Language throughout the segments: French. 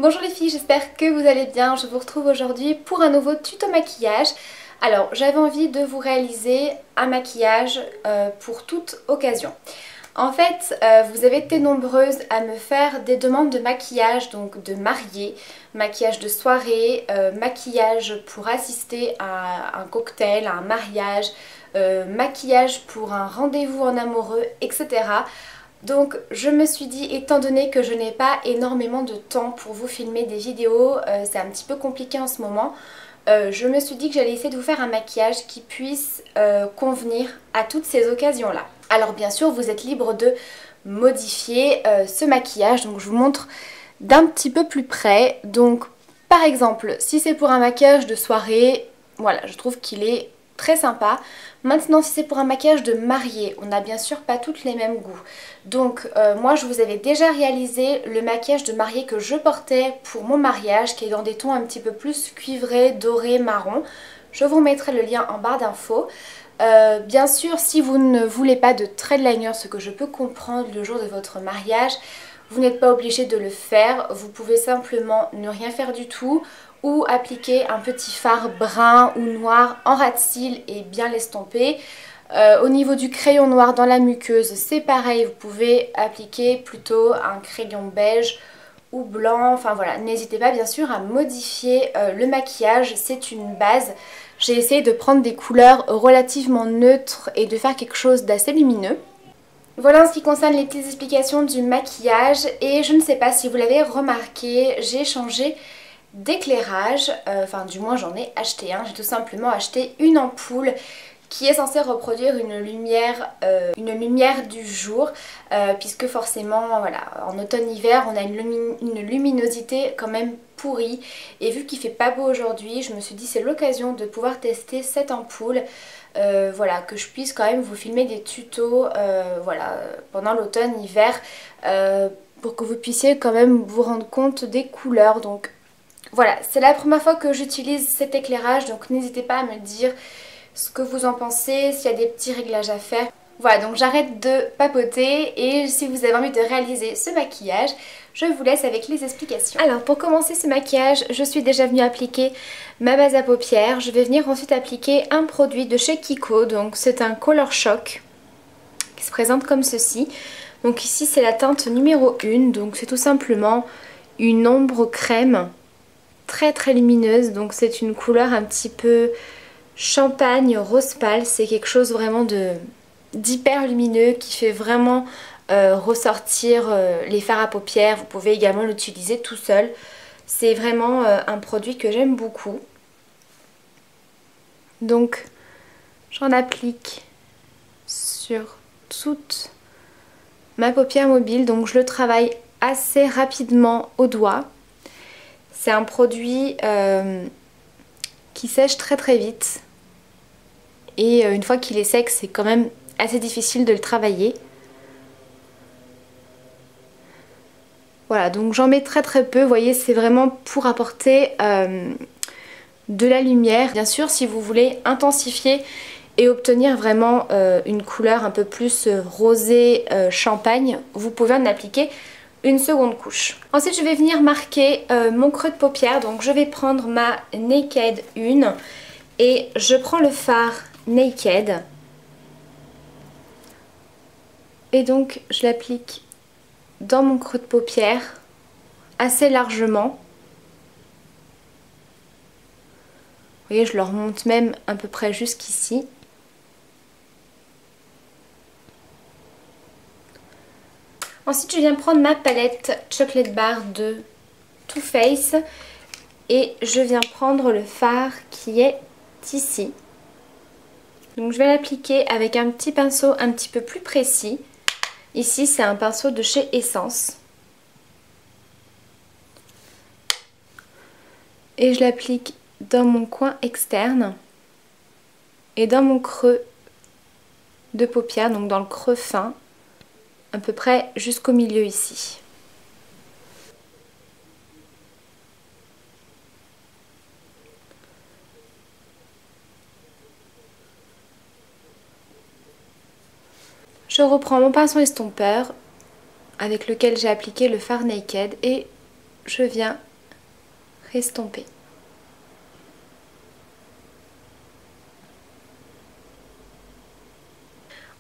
Bonjour les filles, j'espère que vous allez bien. Je vous retrouve aujourd'hui pour un nouveau tuto maquillage. Alors j'avais envie de vous réaliser un maquillage pour toute occasion. En fait, vous avez été nombreuses à me faire des demandes de maquillage, donc de mariée, maquillage de soirée, maquillage pour assister à un cocktail, à un mariage, maquillage pour un rendez-vous en amoureux, etc. Donc je me suis dit, étant donné que je n'ai pas énormément de temps pour vous filmer des vidéos, c'est un petit peu compliqué en ce moment, je me suis dit que j'allais essayer de vous faire un maquillage qui puisse convenir à toutes ces occasions-là. Alors bien sûr, vous êtes libre de modifier ce maquillage, donc je vous montre d'un petit peu plus près. Donc par exemple, si c'est pour un maquillage de soirée, voilà, je trouve qu'il est très sympa. Maintenant, si c'est pour un maquillage de mariée, on n'a bien sûr pas toutes les mêmes goûts. Donc moi je vous avais déjà réalisé le maquillage de mariée que je portais pour mon mariage, qui est dans des tons un petit peu plus cuivrés, dorés, marron. Je vous mettrai le lien en barre d'infos. Bien sûr, si vous ne voulez pas de thread liner, ce que je peux comprendre le jour de votre mariage, vous n'êtes pas obligé de le faire. Vous pouvez simplement ne rien faire du tout ou appliquer un petit fard brun ou noir en ras de cils et bien l'estomper. Au niveau du crayon noir dans la muqueuse, c'est pareil, vous pouvez appliquer plutôt un crayon beige ou blanc, enfin voilà, n'hésitez pas bien sûr à modifier le maquillage, c'est une base. J'ai essayé de prendre des couleurs relativement neutres et de faire quelque chose d'assez lumineux. Voilà en ce qui concerne les petites explications du maquillage, et je ne sais pas si vous l'avez remarqué, j'ai changé d'éclairage, enfin du moins j'en ai acheté un, j'ai tout simplement acheté une ampoule qui est censée reproduire une lumière du jour, puisque forcément voilà, en automne-hiver on a une luminosité quand même pourrie, et vu qu'il fait pas beau aujourd'hui, je me suis dit c'est l'occasion de pouvoir tester cette ampoule. Voilà, que je puisse quand même vous filmer des tutos voilà, pendant l'automne-hiver, pour que vous puissiez quand même vous rendre compte des couleurs. Donc voilà, c'est la première fois que j'utilise cet éclairage, donc n'hésitez pas à me dire ce que vous en pensez, s'il y a des petits réglages à faire. Voilà, donc j'arrête de papoter, et si vous avez envie de réaliser ce maquillage, je vous laisse avec les explications. Alors pour commencer ce maquillage, je suis déjà venue appliquer ma base à paupières. Je vais venir ensuite appliquer un produit de chez Kiko, donc c'est un Color Shock qui se présente comme ceci. Donc ici c'est la teinte numéro 1, donc c'est tout simplement une ombre crème très très lumineuse, donc c'est une couleur un petit peu champagne rose pâle, c'est quelque chose vraiment d'hyper lumineux qui fait vraiment ressortir les fards à paupières. Vous pouvez également l'utiliser tout seul, c'est vraiment un produit que j'aime beaucoup. Donc j'en applique sur toute ma paupière mobile, donc je le travaille assez rapidement au doigt. C'est un produit qui sèche très très vite, et une fois qu'il est sec, c'est quand même assez difficile de le travailler. Voilà, donc j'en mets très très peu, vous voyez, c'est vraiment pour apporter de la lumière. Bien sûr, si vous voulez intensifier et obtenir vraiment une couleur un peu plus rosée champagne, vous pouvez en appliquer une seconde couche. Ensuite, je vais venir marquer mon creux de paupière, donc je vais prendre ma Naked 1 et je prends le fard Naked. Et donc je l'applique dans mon creux de paupière assez largement. Vous voyez, je le remonte même à peu près jusqu'ici. Ensuite, je viens prendre ma palette Chocolate Bar de Too Faced et je viens prendre le fard qui est ici. Donc je vais l'appliquer avec un petit pinceau un petit peu plus précis. Ici, c'est un pinceau de chez Essence. Et je l'applique dans mon coin externe et dans mon creux de paupière, donc dans le creux fin, à peu près jusqu'au milieu ici. Je reprends mon pinceau estompeur avec lequel j'ai appliqué le fard Naked et je viens estomper.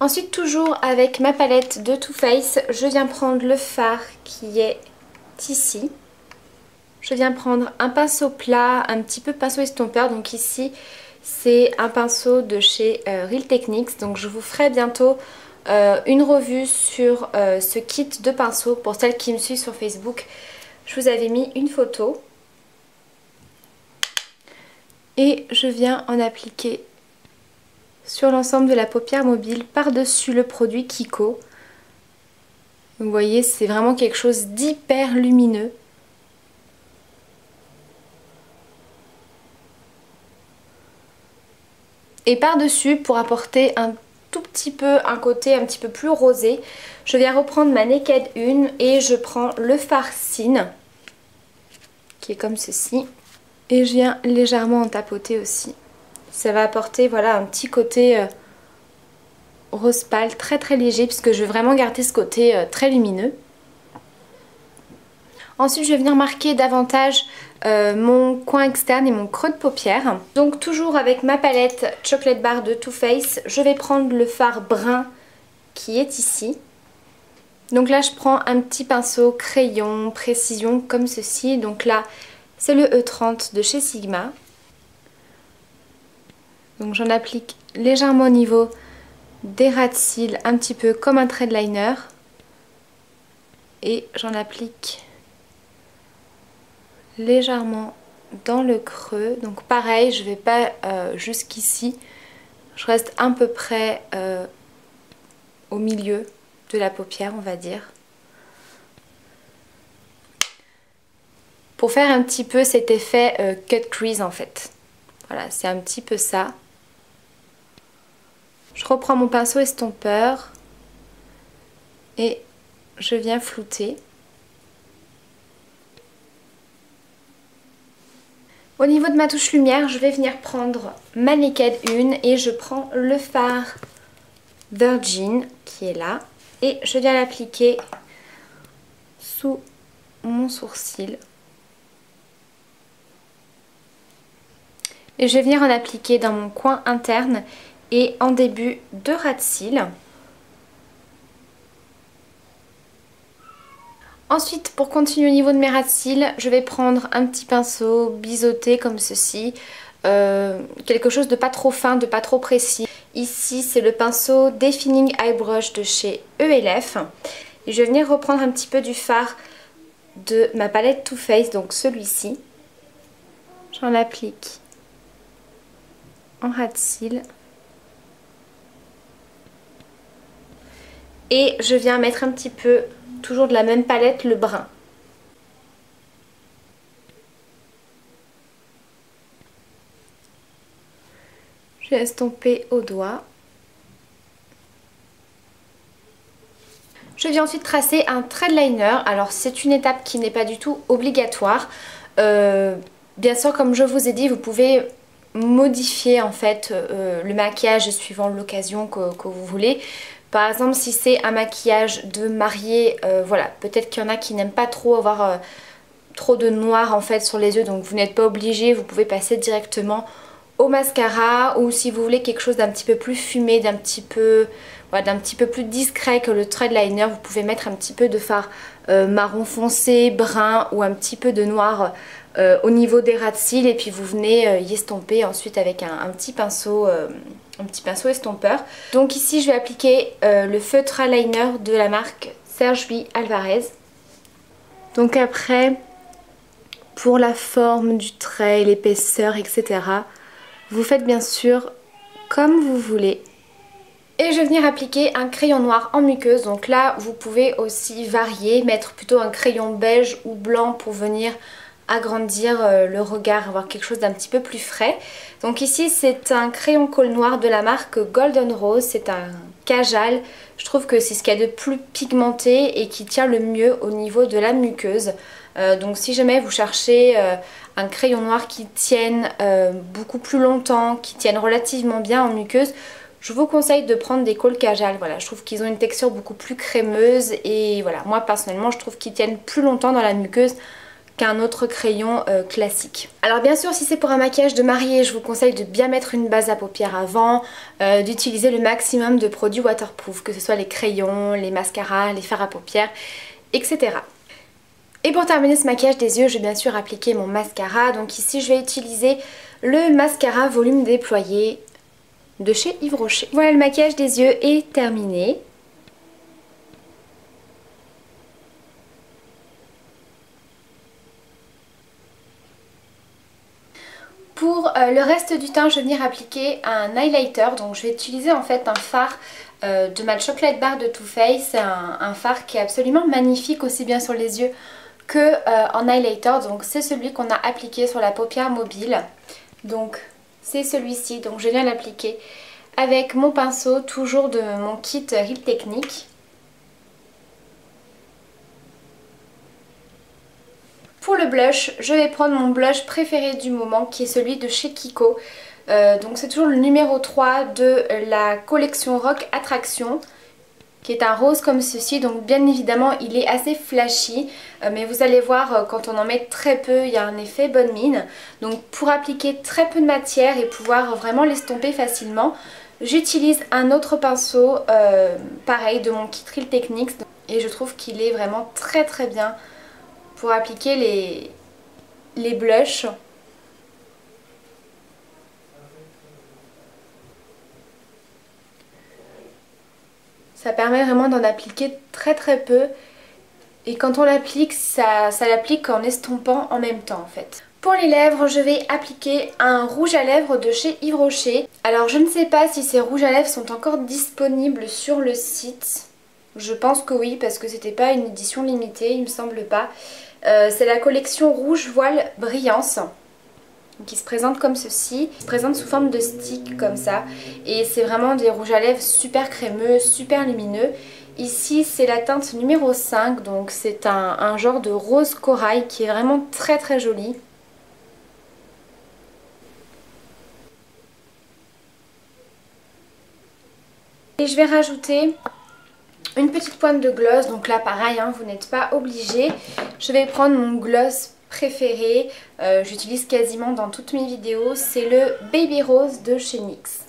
Ensuite, toujours avec ma palette de Too Faced, je viens prendre le fard qui est ici. Je viens prendre un pinceau plat, un petit peu pinceau estompeur. Donc ici, c'est un pinceau de chez Real Techniques. Donc je vous ferai bientôt une revue sur ce kit de pinceaux. Pour celles qui me suivent sur Facebook, je vous avais mis une photo. Et je viens en appliquer sur l'ensemble de la paupière mobile par-dessus le produit Kiko. Vous voyez, c'est vraiment quelque chose d'hyper lumineux. Et par-dessus, pour apporter un tout petit peu un côté un petit peu plus rosé, je viens reprendre ma Naked 1 et je prends le fard Sin, qui est comme ceci. Et je viens légèrement en tapoter aussi. Ça va apporter voilà un petit côté rose pâle très très léger puisque je veux vraiment garder ce côté très lumineux. Ensuite je vais venir marquer davantage mon coin externe et mon creux de paupière. Donc toujours avec ma palette Chocolate Bar de Too Faced, je vais prendre le fard brun qui est ici. Donc là je prends un petit pinceau crayon précision comme ceci. Donc là c'est le E30 de chez Sigma. Donc j'en applique légèrement au niveau des ras de cils, un petit peu comme un trait de liner. Et j'en applique légèrement dans le creux. Donc pareil, je ne vais pas jusqu'ici. Je reste à peu près au milieu de la paupière, on va dire. Pour faire un petit peu cet effet cut crease en fait. Voilà, c'est un petit peu ça. Je reprends mon pinceau estompeur et je viens flouter. Au niveau de ma touche lumière, je vais venir prendre ma Naked 1 et je prends le fard Virgin qui est là. Et je viens l'appliquer sous mon sourcil. Et je vais venir en appliquer dans mon coin interne et en début de ras de cils. Ensuite, pour continuer au niveau de mes ras de cils, je vais prendre un petit pinceau biseauté comme ceci. Quelque chose de pas trop fin, de pas trop précis. Ici, c'est le pinceau Defining Eyebrush de chez ELF. Et je vais venir reprendre un petit peu du fard de ma palette Too Faced, donc celui-ci. J'en applique en ras de cils. Et je viens mettre un petit peu, toujours de la même palette, le brun. Je vais estomper au doigt. Je viens ensuite tracer un trait de liner. Alors c'est une étape qui n'est pas du tout obligatoire. Bien sûr, comme je vous ai dit, vous pouvez modifier en fait le maquillage suivant l'occasion que vous voulez. Par exemple, si c'est un maquillage de mariée, voilà, peut-être qu'il y en a qui n'aiment pas trop avoir trop de noir en fait sur les yeux, donc vous n'êtes pas obligé, vous pouvez passer directement au mascara, ou si vous voulez quelque chose d'un petit peu plus fumé, d'un petit peu plus discret que le thread liner, vous pouvez mettre un petit peu de fard marron foncé, brun ou un petit peu de noir au niveau des ras de cils, et puis vous venez y estomper ensuite avec un petit pinceau estompeur. Donc ici je vais appliquer le feutre eyeliner de la marque Serge Louis Alvarez. Donc après, pour la forme du trait, l'épaisseur, etc., vous faites bien sûr comme vous voulez. Et je vais venir appliquer un crayon noir en muqueuse. Donc là vous pouvez aussi varier, mettre plutôt un crayon beige ou blanc pour venir agrandir le regard, avoir quelque chose d'un petit peu plus frais. Donc ici c'est un crayon colle noir de la marque Golden Rose, c'est un Kajal. Je trouve que c'est ce qu'il y a de plus pigmenté et qui tient le mieux au niveau de la muqueuse. Donc si jamais vous cherchez un crayon noir qui tienne beaucoup plus longtemps, qui tienne relativement bien en muqueuse, je vous conseille de prendre des colle Kajal. Voilà, je trouve qu'ils ont une texture beaucoup plus crémeuse et voilà, moi personnellement je trouve qu'ils tiennent plus longtemps dans la muqueuse qu'un autre crayon classique. Alors bien sûr, si c'est pour un maquillage de mariée, je vous conseille de bien mettre une base à paupières avant, d'utiliser le maximum de produits waterproof, que ce soit les crayons, les mascaras, les fards à paupières, etc. Et pour terminer ce maquillage des yeux, je vais bien sûr appliquer mon mascara. Donc ici, je vais utiliser le mascara volume déployé de chez Yves Rocher. Voilà, le maquillage des yeux est terminé. Pour le reste du teint, je vais venir appliquer un highlighter. Donc je vais utiliser en fait un fard de ma Chocolate Bar de Too Faced. C'est un fard qui est absolument magnifique aussi bien sur les yeux que en highlighter. Donc c'est celui qu'on a appliqué sur la paupière mobile. Donc c'est celui-ci. Donc je viens l'appliquer avec mon pinceau, toujours de mon kit Real Technique. Pour le blush, je vais prendre mon blush préféré du moment qui est celui de chez Kiko. Donc c'est toujours le numéro 3 de la collection Rock Attraction, qui est un rose comme ceci. Donc bien évidemment il est assez flashy, mais vous allez voir quand on en met très peu, il y a un effet bonne mine. Donc pour appliquer très peu de matière et pouvoir vraiment l'estomper facilement, j'utilise un autre pinceau, pareil de mon kit Real Techniques. Et je trouve qu'il est vraiment très très bien pour appliquer les blushs. Ça permet vraiment d'en appliquer très très peu. Et quand on l'applique, ça l'applique en estompant en même temps en fait. Pour les lèvres, je vais appliquer un rouge à lèvres de chez Yves Rocher. Alors je ne sais pas si ces rouges à lèvres sont encore disponibles sur le site. Je pense que oui, parce que c'était pas une édition limitée, il me semble pas. C'est la collection Rouge Voile Brillance qui se présente comme ceci. Il se présente sous forme de stick comme ça. Et c'est vraiment des rouges à lèvres super crémeux, super lumineux. Ici c'est la teinte numéro 5, donc c'est un genre de rose corail qui est vraiment très très joli. Et je vais rajouter une petite pointe de gloss, donc là pareil, hein, vous n'êtes pas obligé. Je vais prendre mon gloss préféré, j'utilise quasiment dans toutes mes vidéos, c'est le Baby Rose de chez NYX.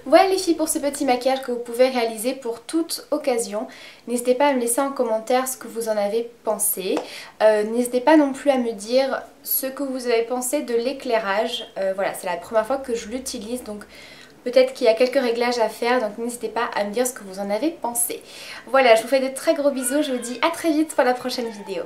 Voilà les filles pour ce petit maquillage que vous pouvez réaliser pour toute occasion. N'hésitez pas à me laisser en commentaire ce que vous en avez pensé. N'hésitez pas non plus à me dire ce que vous avez pensé de l'éclairage. Voilà, c'est la première fois que je l'utilise, donc peut-être qu'il y a quelques réglages à faire, donc n'hésitez pas à me dire ce que vous en avez pensé. Voilà, je vous fais de très gros bisous, je vous dis à très vite pour la prochaine vidéo.